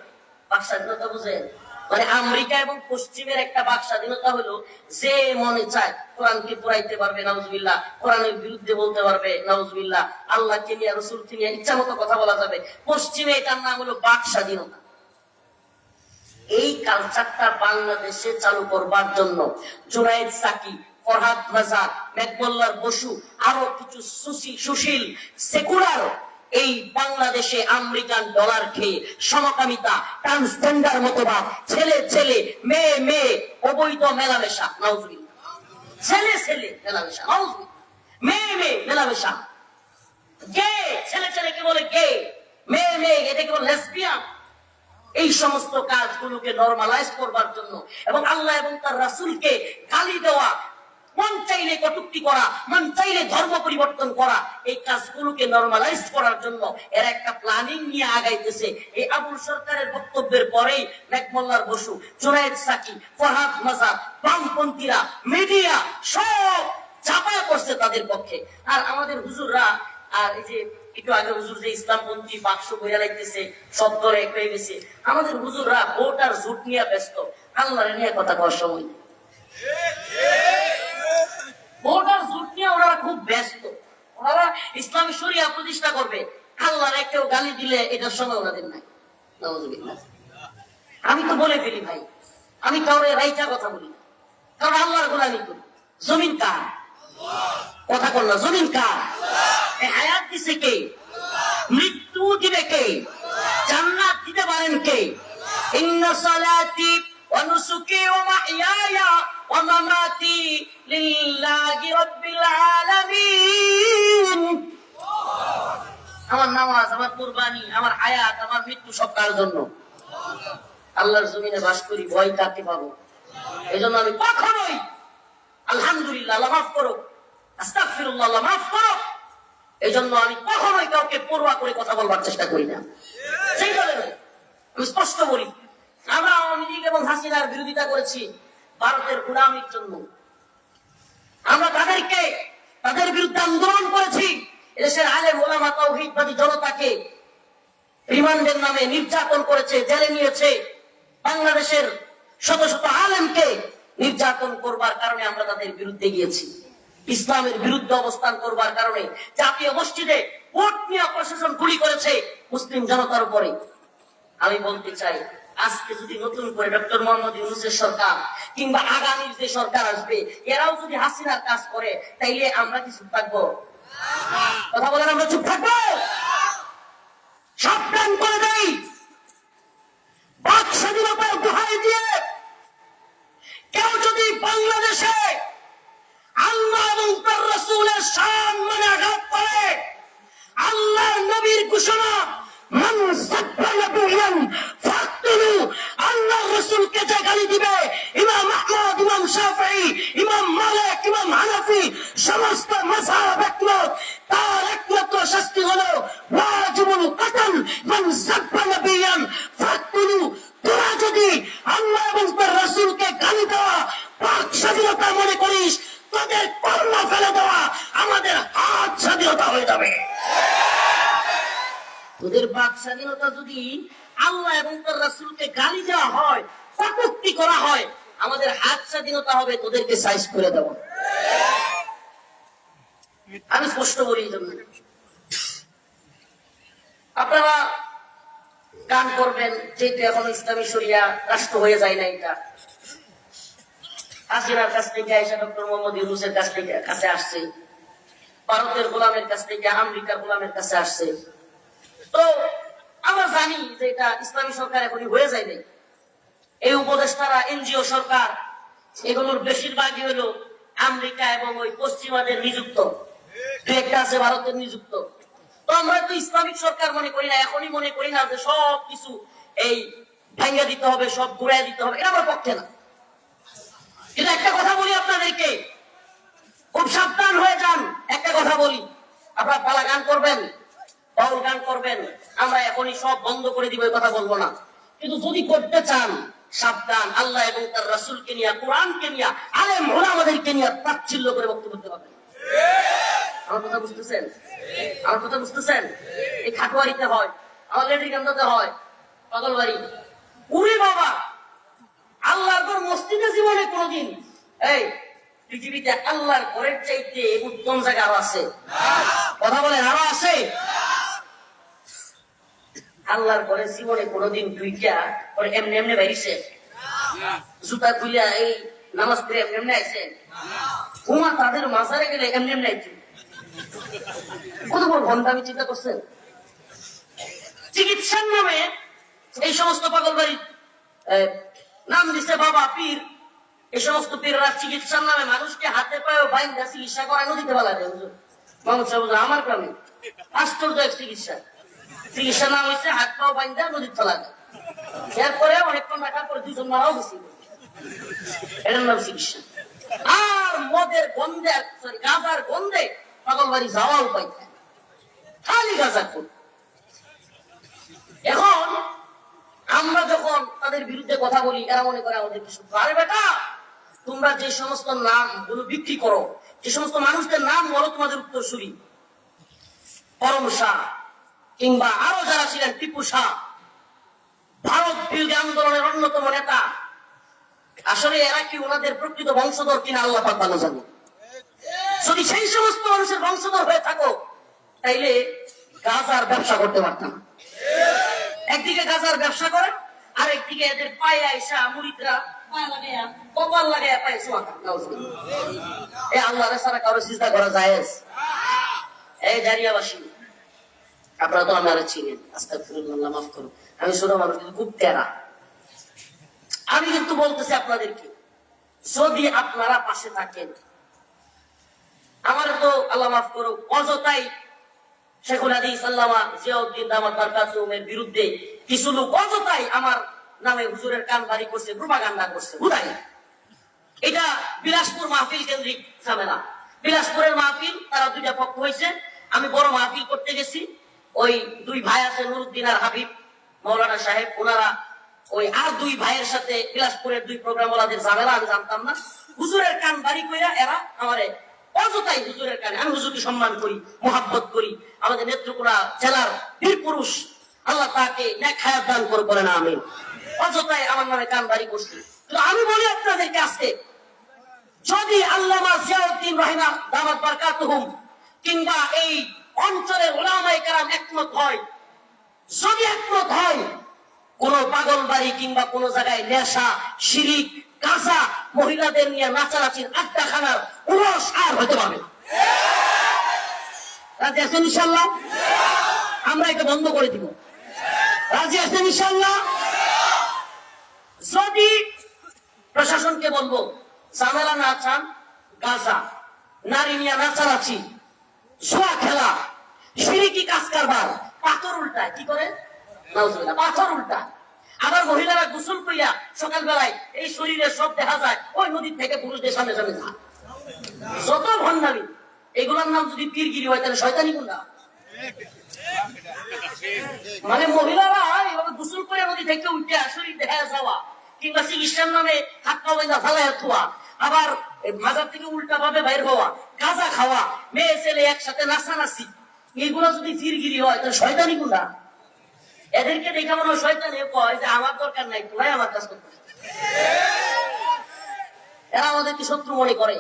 বাক স্বাধীনতা বুঝেন মানে আমেরিকা এবং পশ্চিমের একটা বাক স্বাধীনতা হলো যে মনে চায় কোরআনকে পুরাইতে পারবে নাউজুবিল্লাহ, কোরআনের বিরুদ্ধে বলতে পারবে নাউজুবিল্লাহ, আল্লাহকে নিয়ে রাসূলকে নিয়ে ইচ্ছা মতো কথা বলা যাবে। পশ্চিমে এটার নাম হলো বাক স্বাধীনতা। এই কালচারটা বাংলাদেশে চালু করবার জন্য জুনায়েদ সাকি, ফরহাদ মাজার, মেঘমল্লার বসু, আরো কিছু সুশীল সেকুলার এই বাংলাদেশে আমেরিকান ডলার খেয়ে সমকামিতা, ট্রান্সজেন্ডার মতবাদ, ছেলে ছেলে, মেয়ে মেয়ে, অবৈধ মেলামেশা, নাউজুবিল্লাহ, ছেলে ছেলে মেলামেশা, নাউজুবিল্লাহ, মেয়ে মেয়ে মেলামেশা, গে ছেলে ছেলেকে বলে গে, মেয়ে মেয়ে এটাকে বলে লেসবিয়ান। এই সমস্ত কাজগুলোকে নরমালাইজ করবার জন্য এবং আল্লাহ এবং তার রাসূলকে গালি দেওয়া, মন চাইলে কটূক্তি করা, মন চাইলে ধর্ম পরিবর্তন করা, এই কাজগুলোকে নরমালাইজ করার জন্য এর একটা প্ল্যানিং নিয়ে আগাইতেছে। এই আবুল সরকারের বক্তব্যের পরেই মেঘমল্লার বসু, জুনায়েদ সাকি, ফরহাদ মাজার, বামপন্থীরা, মিডিয়া সব চাপা করছে তাদের পক্ষে। আর আমাদের হুজুররা, আর এই যে একটু আগে হুজুর যে ইসলামপন্থী বাক্স বইয়া লাইতেছে সব দরে এক হয়ে গেছে, আমাদের হুজুররা ভোট আর জুট নিয়ে ব্যস্ত, আল্লাহর নিয়ে কথা কওয়ার সময় নেই। ভোট আর জুট নিয়ে ওনারা খুব ব্যস্ত, ওনারা ইসলামী শরিয়া প্রতিষ্ঠা করবে, আল্লাহর কেউ গালি দিলে এটার সময় ওনাদের নাই। নাউজুবিল্লাহ। আমি তো বলে ফেলি ভাই, আমি কাউরে রাইটা কথা বলি না, কারণ আল্লাহর গোলামি করি। জমিন কার? কথা কর না, জমিন কার? হায়াত দিছে কে? মৃত্যু দিবে কে? জান্নাত দিতে পারেন কে? ইন্না সালাতি ওয়া নুসুকি ওয়া মাহইয়ায়া ওয়া মামাতি লিল্লাহি রাব্বিল আলামিন। আমার নামাজ, আমার কুরবানি, আমার হায়াত, আমার মৃত্যু সব কার জন্য? আল্লাহর জমিনে বাস করি, ভয় কাকে পাবো? এজন্য আমি কখনোই আলহামদুলিল্লাহ, আল্লাহ মাফ করো, আস্তাগফিরুল্লাহ, আল্লাহ মাফ করো, এই জন্য আমি কখনোই কাউকে পরোয়া করে কথা বলবার চেষ্টা করি না। সেই কারণে আমি স্পষ্ট বলি, আমরা আওয়ামী লীগ এবং হাসিনার বিরোধিতা করেছি ভারতের গোলামির জন্য। আমরা তাদের বিরুদ্ধে আন্দোলন করেছি। এদেশের আলেম ওলামা তাওহীদবাদী জনতাকে রিমান্ডের নামে নির্যাতন করেছে, জেলে নিয়েছে। বাংলাদেশের শত শত আলেমকে নির্যাতন করবার কারণে আমরা তাদের বিরুদ্ধে গিয়েছি। ইসলামের বিরুদ্ধে অবস্থান করবার কারণে জাতীয় মসজিদে ভোট নিয়ে প্রশাসন গুলি করেছে মুসলিম জনতার উপরে। আমি বলতে চাই, আজকে যদি নতুন করে ডক্টর মোহাম্মদ ইউনূসের সরকার কিংবা আগামীর যে সরকার আসবে, এরাও যদি হাসিনার কাজ করে, তাইলে আমরা কি চুপ থাকবো? কথা বলেন, আমরা চুপ থাকবো? সাবধান করে দেই, বাক স্বাধীনতার দোহাই দিয়ে কেউ যদি বাংলাদেশে আল্লাহ এবং তার রাসূলের সম্মানে আঘাত করে, আল্লাহর নবীর ঘোষণা, মান সাব্বা নাবিয়ান ফাকতুলু, আল্লাহর রাসূলকে যে গালি দিবে, ইমাম আহমদ, ইমাম শাফিঈ, ইমাম মালিক, ইমাম হানাফি সমস্ত মাযহাব একমত, তার একমাত্র শাস্তি হলো ওয়াজিবুল কতল, মান সাব্বা নাবিয়ান ফাকতুলু। তোরা যদি আল্লাহ এবং তার রাসূলকে গালি দেওয়া বাক স্বাধীনতা মনে করিস, তাদের কর্ম ফেলে দেওয়া আমাদের হাত স্বাধীনতা হয়ে যাবে। তোদের বাক স্বাধীনতা যদি আল্লাহ এবং তার রাসূলকে গালি দেওয়া হয়, কটূক্তি করা হয়, আমাদের হাত স্বাধীনতা হবে তোদেরকে সাইজ করে দেওয়া। আমি স্পষ্ট বলি, জন্য আপনারা গান করবেন, যেহেতু এখন ইসলামী শরিয়া রাষ্ট্র হয়ে যায় না, এটা হাসিনার কাছ থেকে আয়েশা ডক্টর মোহাম্মদ ইউনূসের কাছে আসছে, ভারতের গোলামের কাছ থেকে আমেরিকার গোলামের কাছে আসছে। তো আমরা জানি যে এটা ইসলামী সরকার এখনই হয়ে যায় নাই। এই উপদেষ্টারা, এনজিও সরকার, এগুলোর বেশিরভাগই হলো আমেরিকা এবং ওই পশ্চিমাদের নিযুক্ত, একটা আছে ভারতের নিযুক্ত। তো আমরা তো ইসলামিক সরকার মনে করি না, এখনই মনে করি না যে সব কিছু এই ভাঙ্গা দিতে হবে, সব ঘুরাই দিতে হবে, এটা আমার পক্ষে না। কিন্তু একটা কথা বলি আপনাদেরকে, খুব সাবধান হয়ে যান। একটা কথা বলি, আপনারা পালা গান করবেন, বাউল গান করবেন, আমরা এখনই সব বন্ধ করে দিব, এই কথা বলবো না। কিন্তু যদি করতে চান, সাবধান, আল্লাহ এবং তার রাসূলকে নিয়ে, কোরআনকে নিয়ে, আলেম ওলামাদেরকে নিয়ে তাচ্ছিল্য করে বক্তব্য দিতে পারবেন। আমার কথা বুঝতেছেন? আমার কথা বুঝতেছেন? এই খাটুয়ারিতে হয়, আমার লেডিকান্দাতে হয়, পাগলবাড়ি। উরে বাবা, আল্লাহর ঘর মসজিদে জীবনে কোনদিন, এই পৃথিবীতে আল্লাহর ঘরের চাইতে উত্তম জায়গা আরো আছে? কথা বলেন, আরো আছে? আল্লাহর ঘরে জীবনে কোনদিন দুইটা পরে এমনি এমনি বাইরিছে? জুতা খুলিয়া এই নামাজ পড়ে এমনি এমনি আইছে? হুমা তাদের মাজারে গেলে এমনি এমনি আইছে? কত বড় ভন্ডামি চিন্তা করছেন? চিকিৎসার নামে এই সমস্ত পাগলবাড়ি নাম দিছে বাবা পীর। এই সমস্ত পীররা চিকিৎসার নামে মানুষকে হাতে পায়ে বাইন্দা চিকিৎসা করানো দিতে পারা যায়। মানুষ আমার গ্রামে আশ্চর্য এক চিকিৎসা। চিকিৎসার নাম হয়েছে হাত পাও বাইন্দা নদীর ফেলা যায়। এরপরে অনেকক্ষণ রাখার পরে দুজন মারাও গেছি, এটার নাম চিকিৎসা। আর মদের গন্ধে, সরি গাঁজার গন্ধে পাগলবাড়ি যাওয়া উপায় থাকে, খালি গাঁজা খুন। এখন আমরা যখন তাদের বিরুদ্ধে কথা বলি, এরা মনে করে আমাদের কিছু। আরে বেটা, তোমরা যে সমস্ত নাম গুলো বিক্রি করো, যে সমস্ত মানুষদের নাম বলো তোমাদের উত্তরসূরি, পরম শাহ কিংবা আরো যারা ছিলেন, টিপু শাহ, ভারত বিরোধী আন্দোলনের অন্যতম নেতা, আসলে এরা কি ওনাদের প্রকৃত বংশধর কিনা আল্লাহ পাক ভালো জানে। যদি সেই সমস্ত মানুষের বংশধর হয়ে থাকো, তাইলে গাঁজার ব্যবসা করতে পারতাম। একদিকে গাঁজার ব্যবসা করে, আর একদিকে এদের পায়ে আইসা মুরিদরা পা লাগাইয়া, কপাল লাগাইয়া পায়ে শোয়া। এ আল্লাহ ছাড়া কারো সিজদা করা জায়েজ? এই জারিয়াবাসী, আপনারা তো আমার চিনেন, আস্তাগফিরুল্লাহ, মাফ করুন, আমি ছোট মানুষ কিন্তু খুব তেরা। আমি কিন্তু বলতেছি আপনাদেরকে, যদি আপনারা পাশে থাকেন, আমার তো আল্লাহ মাফ করুক, অযথাই শেখুল হাদিস আল্লামা জিয়াউদ্দিন দামাত বারকাতুহুমের বিরুদ্ধে কিছু লোক অযথাই আমার নামে হুজুরের কান বাড়ি করছে, প্রোপাগান্ডা করছে। বুঝাই এটা বিলাসপুর মাহফিল কেন্দ্রিক ঝামেলা। বিলাসপুরের মাহফিল, তারা দুইটা পক্ষ হয়েছে। আমি বড় মাহফিল করতে গেছি, ওই দুই ভাই আছে নুরুদ্দিন আর হাবিব মৌলানা সাহেব, ওনারা ওই আর দুই ভাইয়ের সাথে বিলাসপুরের দুই প্রোগ্রাম ওলাদের ঝামেলা, আমি জানতাম না। হুজুরের কান বাড়ি কইরা এরা আমারে অযথাই হুজুরের কানে, আমি হুজুরকে সম্মান করি, মোহাব্বত করি, আমাদের নেত্রকোনা জেলার বীর পুরুষ, আল্লাহ তাকে নেক হায়াত দান করেন, আমিন। অযথাই আমার নামে কান বাড়ি করছি। তো আমি বলি আপনাদেরকে আজকে, যদি আল্লামা জিয়াউদ্দিন রহিমা দামাত বারকাতুহুম কিংবা এই অঞ্চলের উলামায়ে কেরাম একমত হয়, যদি একমত হয়, কোন পাগল বাড়ি কিংবা কোন জায়গায় নেশা, শিরিক, গাঁজা, মহিলাদের নিয়ে নাচানাচির আড্ডাখানার উরস আর হতে পারবে না। রাজি আছেন ইনশাআল্লাহ? আমরা এটা বন্ধ করে দিব। রাজি আছেন ইনশাআল্লাহ? যদি প্রশাসনকে বলবো, ঝামেলা না চান, গাঁজা, নারী নিয়ে নাচানাচি, জুয়া খেলা, শিরিকি কাজ কারবার, পাথর উল্টায়, কি করে? নাউজুবিল্লাহ, পাথর উল্টায়। আবার মহিলারা গোসল করিয়া সকালবেলায় এই শরীরে সব দেখা যায়, ওই নদীর থেকে পুরুষদের সামনে সামনে যায়। যত ভণ্ডামি, এগুলোর নাম যদি পীরগিরি হয়, তাহলে শয়তানি কোনটা? মানে মহিলারা এভাবে গোসল করে নদী থেকে উঠে শরীর দেখা যাওয়া, কিংবা চিকিৎসার নামে হাত পা বাইন্দা ফালাইয়া থোয়া, আবার মাজার থেকে উল্টা ভাবে বাইর হওয়া, গাঁজা খাওয়া, মেয়ে ছেলে একসাথে নাচানাচি, এগুলো যদি পীরগিরি হয়, তাহলে শয়তানি কোনটা? এদেরকে দেখা মনে হয় শয়তানি কয় যে আমার দরকার নাই, তোরাই আমার কাজ করতে। এরা আমাদেরকে শত্রু মনে করে।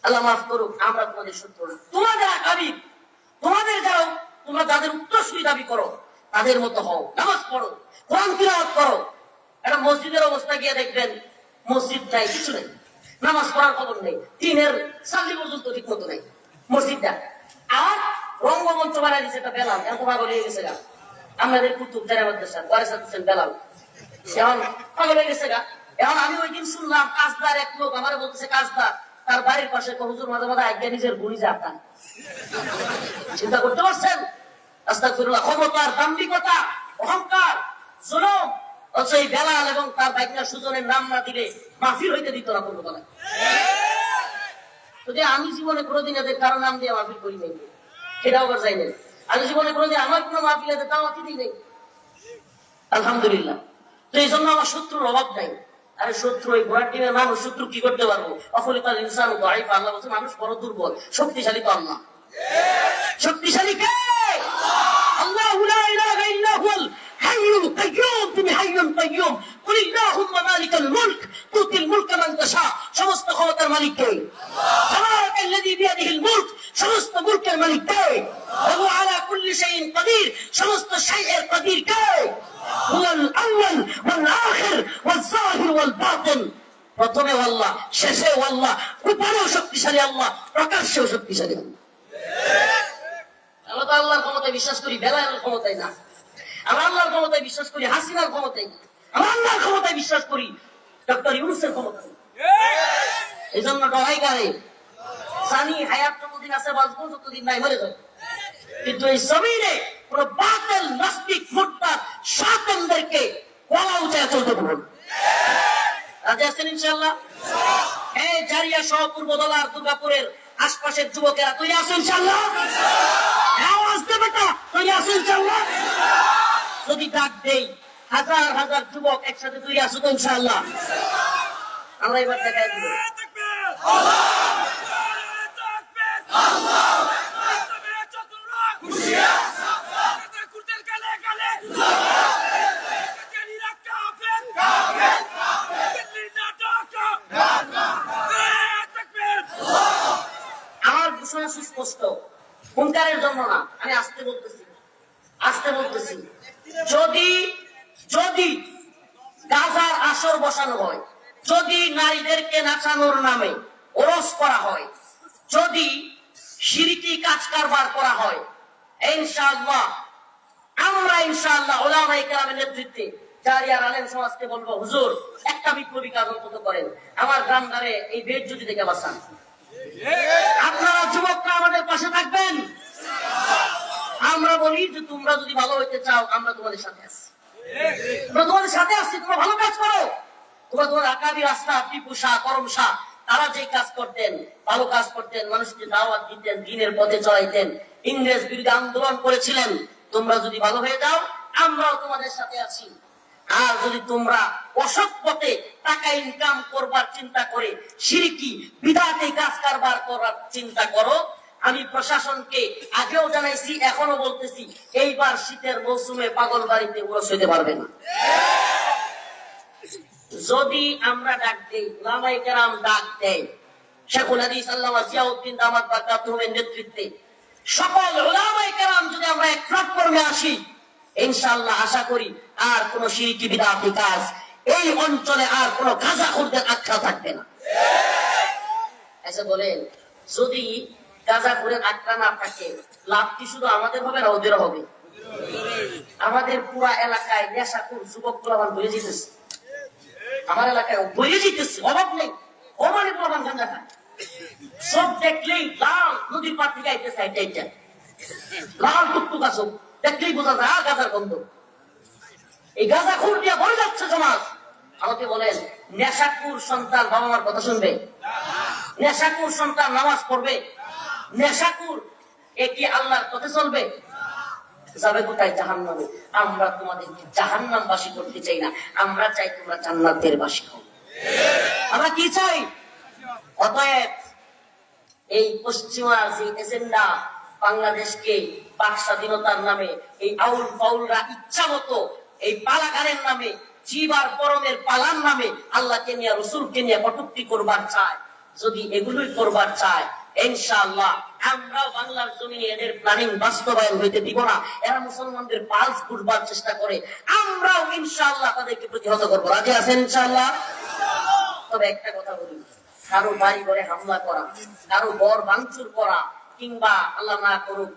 আল্লাহ মাফ করুক, আমরা তোমাদের শত্রু না। তোমাদের আকাবির, তোমাদের যাও, তোমরা যাদের উত্তরসূরি দাবি করো, তাদের মতো হও, নামাজ পড়ো, কোরআন তিলাওয়াত করো। একটা মসজিদের অবস্থা গিয়ে দেখবেন, মসজিদ নাই, কিছু নেই, নামাজ পড়ার খবর নেই, টিনের সাল্লি পর্যন্ত ঠিক মতো নেই মসজিদটা। আর রঙ্গমঞ্চ বানাই দিচ্ছে একটা বেলাল, এত পাগল হয়ে গেছে গা আমাদের কুতুব জানা মাদ্রাসা ওয়ারিসাত হোসেন বেলাল, এখন পাগল হয়ে গেছে গা। এখন আমি ওই দিন শুনলাম, কাজদার এক লোক আমার বলতেছে, কাজদার তার বাড়ির পাশে হুজুর মাঝে মাঝে আজ্ঞা নিজের গুড়ি যাতাম। চিন্তা করতে পারছেন? আস্তাগফিরুল্লাহ, ক্ষমতার দাম্ভিকতা, অহংকার, জুলুম। অথচ এই বেলাল এবং তার বাইকনা সুজনের নাম না দিলে মাহফিল হইতে দিত না কোনো বেলায়। যদি আমি জীবনে কোনোদিন এদের কারো নাম দিয়ে মাহফিল করি নাই, সেটাও আবার যাই নাই। আমি জীবনে কোনোদিন আমার কোনো মাহফিল এদের দাওয়াতই দিই নাই। আলহামদুলিল্লাহ, তো এই জন্য আমার শত্রুর অভাব নাই। আরে শত্রু ওই ঘোড়ার টিমের মানুষ, শত্রু কি করতে পারবো? অফলিতাল ইনসান দাইফ, আল্লাহ বলছে মানুষ বড় দুর্বল, শক্তিশালী তো আল্লাহ। শক্তিশালী কে? আল্লাহু লা ইলাহা ইল্লা হুয়াল হাইয়ুল কাইয়্যুম। তুমি হাইয়ুল কাইয়্যুম। কুল আল্লাহুম্মা মালিকাল মুলক তুতিল মুলকা মান তাশা। সমস্ত ক্ষমতার মালিক কে? তাবারাকাল্লাযী বিয়াদিহিল মুলক। সমস্ত মুলকের মালিক কে? ওয়া হুয়া আলা কুল্লি শাইইন কাদির। সমস্ত শাইয়ের কাদির কে? হুয়াল আউয়াল ওয়াল আখির ওয়াল যাহির ওয়াল বাতিন। প্রথমে আল্লাহ, শেষে আল্লাহ, গোপনেও শক্তিশালী আল্লাহ, প্রকাশ্যেও শক্তিশালী আল্লাহ। আমরা তো আল্লাহর ক্ষমতায় বিশ্বাস করি, বেলায়ের ক্ষমতায় না। আমরা আল্লাহর ক্ষমতায় বিশ্বাস করি, হাসিনার ক্ষমতায় না। আমরা আল্লাহর ক্ষমতায় বিশ্বাস করি, ডক্টর ইউনূসের ক্ষমতায়। এই জন্য ডরাই গারে জানি হায়াত যতদিন আছে বাঁচবো, যতদিন নাই মরে যাবে। কিন্তু এই জমিনে পুরো বাতিল নাস্তিক মুরতাদ শয়তানদেরকে গলা উঁচায় চলতে বলুন। রাজি আছেন ইনশাআল্লাহ? এই জারিয়া সহ পূর্বদলার দুর্গাপুরের আশপাশের যুবকেরা তৈরি আছেন ইনশাআল্লাহ? আওয়াজ দে বেটা, তৈরি আছেন ইনশাআল্লাহ? যদি ডাক দেই হাজার হাজার যুবক একসাথে তৈরি আছো তো ইনশাআল্লাহ? আমরা এবার দেখাই দিব। আমার ঘোষণা সুস্পষ্ট, হুঙ্কারের জন্য না, আমি আস্তে বলতেছি, আস্তে বলতেছি। যদি যদি গাজার আসর বসানো হয়, যদি নারীদেরকে নাচানোর নামে ওরস করা হয়, যদি শিরকি কাজ কারবার করা হয়, ইনশাআল্লাহ আমরা ইনশাআল্লাহ উলামায়ে কেরামের নেতৃত্বে জারিয়ার আলেম সমাজকে বলবো, হুজুর একটা বিপ্লবী কাজ অন্তত করেন, আমার গ্রাম ধারে এই বেজ্জতি থেকে বাঁচান। আপনারা যুবকরা আমাদের পাশে থাকবেন। আমরা বলি যে তোমরা যদি ভালো হইতে চাও, আমরা তোমাদের সাথে আছি, আমরা তোমাদের সাথে আছি, তোমরা ভালো কাজ করো। তোমরা তোমার আকাবি রাস্তা, টিপু শাহ, করম শাহ, তারা যে কাজ করতেন, ভালো কাজ করতেন, মানুষকে দাওয়াত দিতেন, দ্বীনের পথে চলাইতেন, ইংরেজ বিরোধী আন্দোলন করেছিলেন, তোমরা যদি ভালো হয়ে যাও, আমরাও তোমাদের সাথে আছি। আর যদি তোমরা অসৎ পথে টাকা ইনকাম করবার চিন্তা করে শিরকি বিদআতি কাজ কারবার করার চিন্তা করো, আমি প্রশাসনকে আগেও জানাইছি, এখনো বলতেছি, এইবার শীতের মৌসুমে পাগল বাড়িতে উড়স হইতে পারবে না। যদি আমরা ডাক দেই, উলামায়ে কেরাম ডাক দেয়, শেখুল হাদিস আল্লামা জিয়াউদ্দিন দামাত বারকাতুহুমের নেতৃত্বে সকল উলামায়ে কেরাম যদি আমরা এক প্ল্যাটফর্মে আসি, ইনশাআল্লাহ আশা করি আর কোন শিরকি বিদআতি কাজ এই অঞ্চলে আর কোন গাঁজাখোরদের আখ্যা থাকবে না। এসে বলেন, যদি গাঁজাখোরের আখ্যা না থাকে, লাভ কি শুধু আমাদের হবে না ওদের হবে? আমাদের পুরা এলাকায় নেশাখোর যুবক পোলাপান ভরে যেতেছে, আমার এলাকায় ভরে যেতেছে, অভাব নেই, অনেক পোলাপান গাঁজা খায়। সব দেখলেই লাল, নদীর পার থেকে আইতেছে, এটা লাল টুকটুক আছে, দেখলেই বোঝা যায় গাঁজার গন্ধ। এই গাঁজাখোর দিয়ে ভরে যাচ্ছে সমাজ। আমাকে বলেন, নেশাখোর সন্তান বাবা মার কথা শুনবে? নেশাখোর সন্তান নামাজ পড়বে? নেশাখোর এ কি আল্লাহর পথে চলবে? যাবে কোথায়? জাহান্নামে। আমরা তোমাদেরকে জাহান্নামবাসী করতে চাই না, আমরা চাই তোমরা জান্নাতের বাসী হও। আমরা কি চাই? অতএব এই পশ্চিমা যে এজেন্ডা, বাংলাদেশকে পাক স্বাধীনতার নামে এই আউল ফাউলরা ইচ্ছা মতো এই পালাগারের নামে, জীবার পরমের পালার নামে আল্লাহকে নিয়ে, রসুলকে নিয়ে কটূক্তি করবার চায়, যদি এগুলোই করবার চায়, ইনশাআল্লাহ আমরাও বাংলার জমিনে এদের প্ল্যানিং বাস্তবায়ন হইতে দিব না। এরা মুসলমানদের পালস বুঝবার চেষ্টা করে, আমরাও ইনশাআল্লাহ তাদেরকে প্রতিহত করবো। রাজি আছেন ইনশাআল্লাহ? তবে একটা কথা বলি, কারো বাড়ি ঘরে হামলা করা, কারো ঘর ভাঙচুর করা, কিংবা আল্লাহ না করুক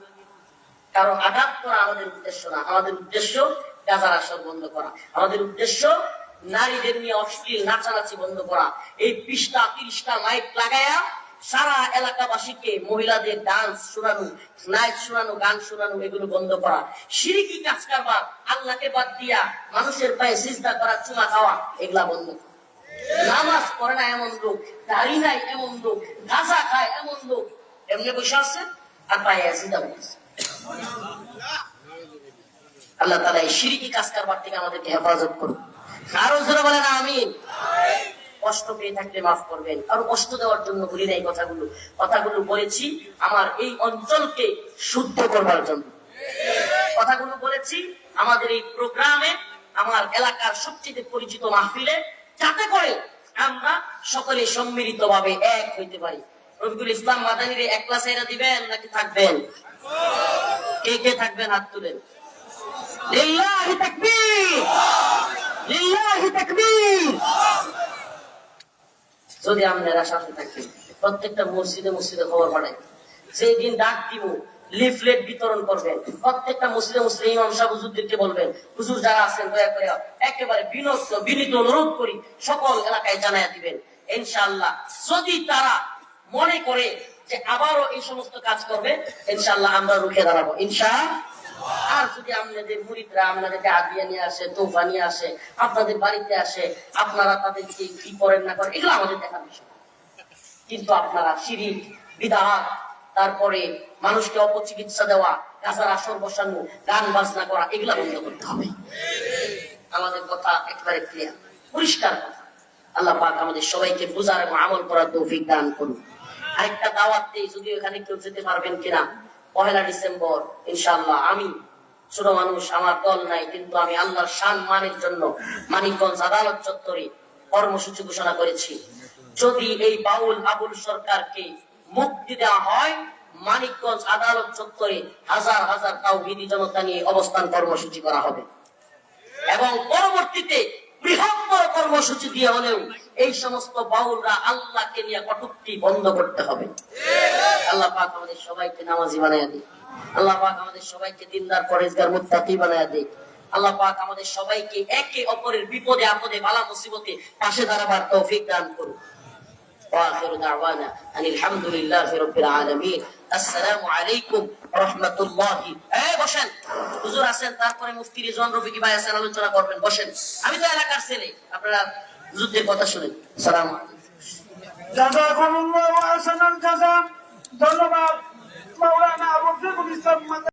কারো আঘাত করা আমাদের উদ্দেশ্য না। আমাদের উদ্দেশ্য গাজার আসর বন্ধ করা, আমাদের উদ্দেশ্য নারীদের নিয়ে অশ্লীল নাচানাচি বন্ধ করা। এই 20টা 30টা মাইক লাগায়া সারা এলাকাবাসীকে মহিলাদের ডান্স শোনানো, নাচ শোনানো, গান শোনানো, এগুলো বন্ধ করা। শিরকি কাজ কারবার, আল্লাহকে বাদ দিয়া মানুষের পায়ে সিজদা করা, চুমা খাওয়া, এগুলা বন্ধ করা। নামাজ পড়ে না এমন লোক, দাড়ি নাই এমন লোক, গাঁজা খায় এমন লোক, এমনি বসে আছে আর পায়ে সিজদা করছে। আল্লাহ তাআলা এই শিরকি কাজ কারবার থেকে আমাদেরকে হেফাজত করুন। আরো জোরে বলেন আমিন। কষ্ট পেয়ে থাকলে মাফ করবেন, কারো কষ্ট দেওয়ার জন্য বলি না এই কথাগুলো বলেছি আমার এই অঞ্চলকে শুদ্ধ করবার জন্য। কথাগুলো বলেছি আমাদের এই প্রোগ্রামে, আমার এলাকার সবচেয়ে পরিচিত মাহফিলে, যাতে করে আমরা সকলে সম্মিলিত ভাবে এক হইতে পারি। রফিকুল ইসলাম মাদানীর এক ক্লাসে এরা দিবেন নাকি থাকবেন? কে কে থাকবেন হাত তুলেন। লিল্লাহি তাকবীর, লিল্লাহি তাকবীর। যদি আপনারা সাথে থাকেন, প্রত্যেকটা মসজিদে মসজিদে খবর পাঠাই, সেই দিন ডাক দিব, লিফলেট বিতরণ করবেন, প্রত্যেকটা মসজিদে মসজিদে ইমাম সাহেব হুজুরদেরকে বলবেন, হুজুর যারা আছেন দয়া করে একেবারে বিনীত অনুরোধ করি সকল এলাকায় জানাইয়া দিবেন। ইনশাআল্লাহ যদি তারা মনে করে যে আবারও এই সমস্ত কাজ করবে, ইনশাআল্লাহ আমরা রুখে দাঁড়াবো ইনশাআল্লাহ। আর যদি আপনাদের মুরিদরা আপনাদেরকে আদিয়া নিয়ে আসে, তোফা নিয়ে আসে, আপনাদের বাড়িতে আসে, আপনারা তাদেরকে কি করেন না করেন এগুলো আমাদের দেখার বিষয়। কিন্তু আপনারা শিরিক, বিদআত, তারপরে মানুষকে অপচিকিৎসা দেওয়া, গাজার আসর বসানো, গান বাজনা করা, এগুলা বন্ধ করতে হবে। আমাদের কথা একেবারে ক্লিয়ার, পরিষ্কার কথা। আল্লাহ পাক আমাদের সবাইকে বুঝার এবং আমল করার তৌফিক দান করুন। আরেকটা দাওয়াত দেই, যদি ওখানে কেউ যেতে পারবেন কিনা, 1 ডিসেম্বর ইনশাআল্লাহ আমি ছোট মানুষ, আমার দল নাই, কিন্তু আমি আল্লাহর শান মানের জন্য মানিকগঞ্জ আদালত চত্বরে কর্মসূচি ঘোষণা করেছি। যদি এই বাউল আবুল সরকারকে মুক্তি দেওয়া হয়, মানিকগঞ্জ আদালত চত্বরে হাজার হাজার তাওহীদি জনতা নিয়ে অবস্থান কর্মসূচি করা হবে এবং পরবর্তীতে বৃহত্তর কর্মসূচি দিয়ে হলেও এই সমস্ত বাউলরা আল্লাহকে নিয়ে কটূক্তি বন্ধ করতে হবে। আল্লাহ পাক আমাদের সবাইকে নামাজি বানায়া দিক। আল্লাহ পাক আমাদের সবাইকে দিনদার পরেজগার মুত্তাকি বানায়া দিক। আল্লাহ পাক আমাদের সবাইকে একে অপরের বিপদে আপদে বালা মুসিবতে পাশে দাঁড়াবার তৌফিক দান করুন। وآخر دعوانا أن الحمد لله رب العالمين। السلام عليكم ورحمة الله। বসেন, হুজুর আছেন, তারপরে মুফতি রিজওয়ান রফিকি ভাই আছেন, আলোচনা করবেন। বসেন, আমি তো এলাকার ছেলে, আপনারা হুজুরদের কথা শুনেন। আসসালামু আলাইকুম। জাযাকুমুল্লাহু আহসানাল জাযা। ধন্যবাদ মাওলানা আবু ফজলুল ইসলাম।